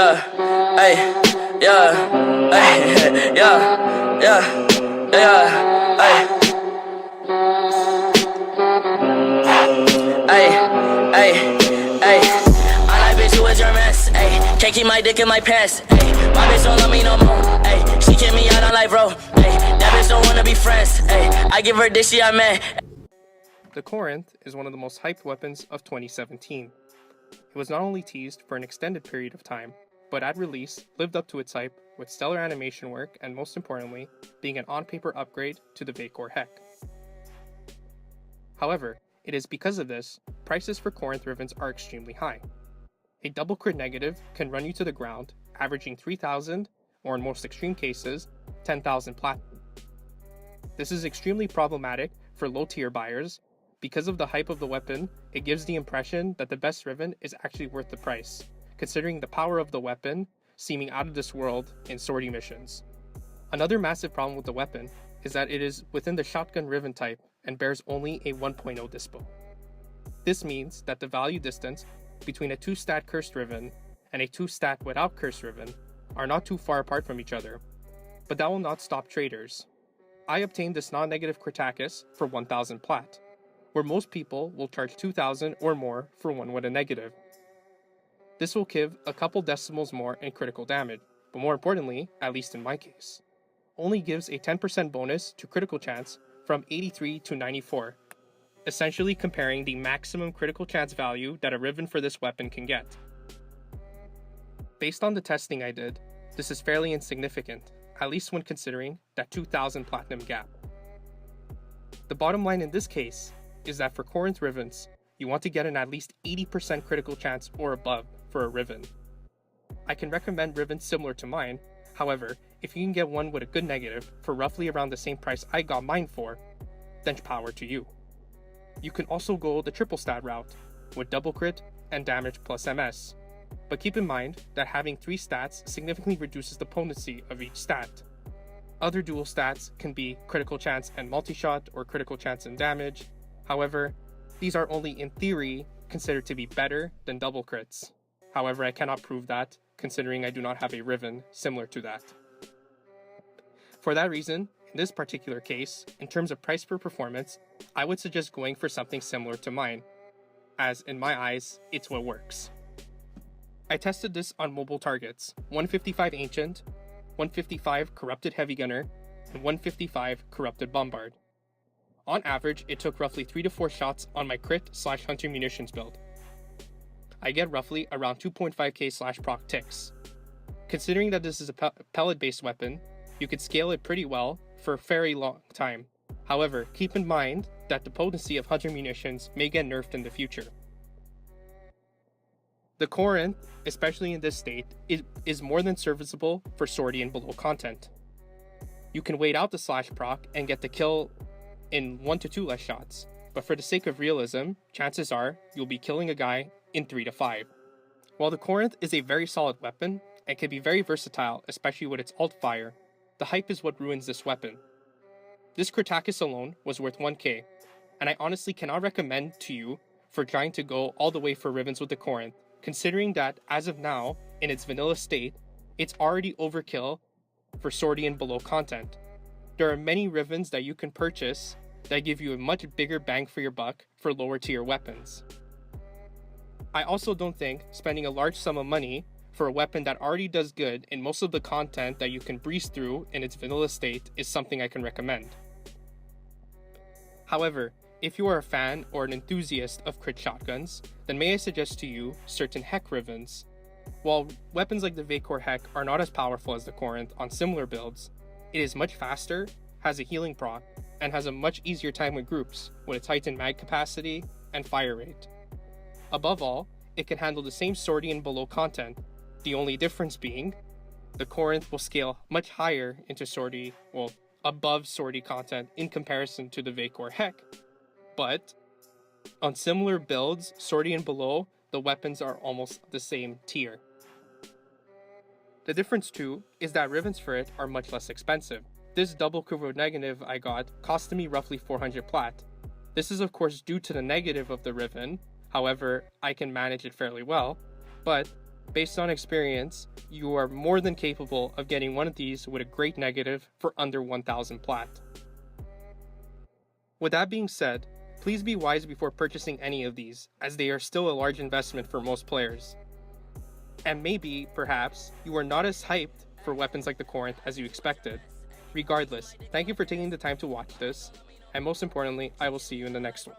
yeah, ay, yeah, ay, yeah, yeah, ay. Ay, ay, ay. I like bitch who is your mess. Ay, can't keep my dick in my pants. Ay, my bitch don't love me no more. Ay, she kick me out on like bro. Ay, that bitch don't wanna be friends. Ay, I give her dick, she I man. The Corinth is one of the most hyped weapons of 2017. It was not only teased for an extended period of time, but at release lived up to its hype with stellar animation work and most importantly, being an on-paper upgrade to the Vacor Heck. However, it is because of this, prices for Corinth Rivens are extremely high. A double crit negative can run you to the ground, averaging 3,000 or in most extreme cases, 10,000 platinum. This is extremely problematic for low tier buyers. Because of the hype of the weapon, it gives the impression that the best Riven is actually worth the price, considering the power of the weapon seeming out of this world in sortie missions. Another massive problem with the weapon is that it is within the shotgun Riven type and bears only a 1.0 dispo. This means that the value distance between a 2-stat cursed Riven and a 2-stat without cursed Riven are not too far apart from each other, but that will not stop traders. I obtained this non-negative Cretaceous for 1,000 plat, where most people will charge 2,000 or more for one with a negative. This will give a couple decimals more in critical damage, but more importantly, at least in my case, only gives a 10% bonus to critical chance from 83 to 94, essentially comparing the maximum critical chance value that a Riven for this weapon can get. Based on the testing I did, this is fairly insignificant, at least when considering that 2,000 platinum gap. The bottom line in this case is that for Corinth Rivens, you want to get an at least 80% critical chance or above for a Riven. I can recommend Rivens similar to mine, however, if you can get one with a good negative for roughly around the same price I got mine for, then power to you. You can also go the triple stat route, with double crit and damage plus MS, but keep in mind that having 3 stats significantly reduces the potency of each stat. Other dual stats can be critical chance and multi-shot or critical chance and damage. However, these are only in theory considered to be better than double crits. However, I cannot prove that, considering I do not have a Riven similar to that. For that reason, in this particular case, in terms of price per performance, I would suggest going for something similar to mine, as in my eyes, it's what works. I tested this on mobile targets, 155 Ancient, 155 Corrupted Heavy Gunner, and 155 Corrupted Bombard. On average, it took roughly 3 to 4 shots on my crit/hunter munitions build. I get roughly around 2.5k/proc ticks. Considering that this is a pellet-based weapon, you could scale it pretty well for a very long time. However, keep in mind that the potency of hunter munitions may get nerfed in the future. The Corinth, especially in this state, is more than serviceable for sortie and below content. You can wait out the /proc and get the kill in 1 to 2 less shots, but for the sake of realism, chances are you'll be killing a guy in 3 to 5. While the Corinth is a very solid weapon and can be very versatile, especially with its alt fire, the hype is what ruins this weapon. This Cretaceous alone was worth 1k, and I honestly cannot recommend to you for trying to go all the way for Rivens with the Corinth, considering that as of now, in its vanilla state, it's already overkill for sortie and below content. There are many Rivens that you can purchase that give you a much bigger bang for your buck for lower tier weapons. I also don't think spending a large sum of money for a weapon that already does good in most of the content that you can breeze through in its vanilla state is something I can recommend. However, if you are a fan or an enthusiast of crit shotguns, then may I suggest to you certain Heck Rivens. While weapons like the Vacor Heck are not as powerful as the Corinth on similar builds, it is much faster, has a healing proc, and has a much easier time with groups with its heightened mag capacity and fire rate. Above all, it can handle the same sortie and below content, the only difference being, the Corinth will scale much higher into sortie, well, above sortie content in comparison to the Vacor Heck. But on similar builds, sortie and below, the weapons are almost the same tier. The difference too is that Rivens for it are much less expensive. This double Kuvro negative I got costed me roughly 400 plat. This is of course due to the negative of the Riven, however I can manage it fairly well, but Based on experience, you are more than capable of getting one of these with a great negative for under 1000 plat. With that being said, please be wise before purchasing any of these, as they are still a large investment for most players. And maybe, perhaps, you are not as hyped for weapons like the Corinth as you expected. Regardless, thank you for taking the time to watch this, and most importantly, I will see you in the next one.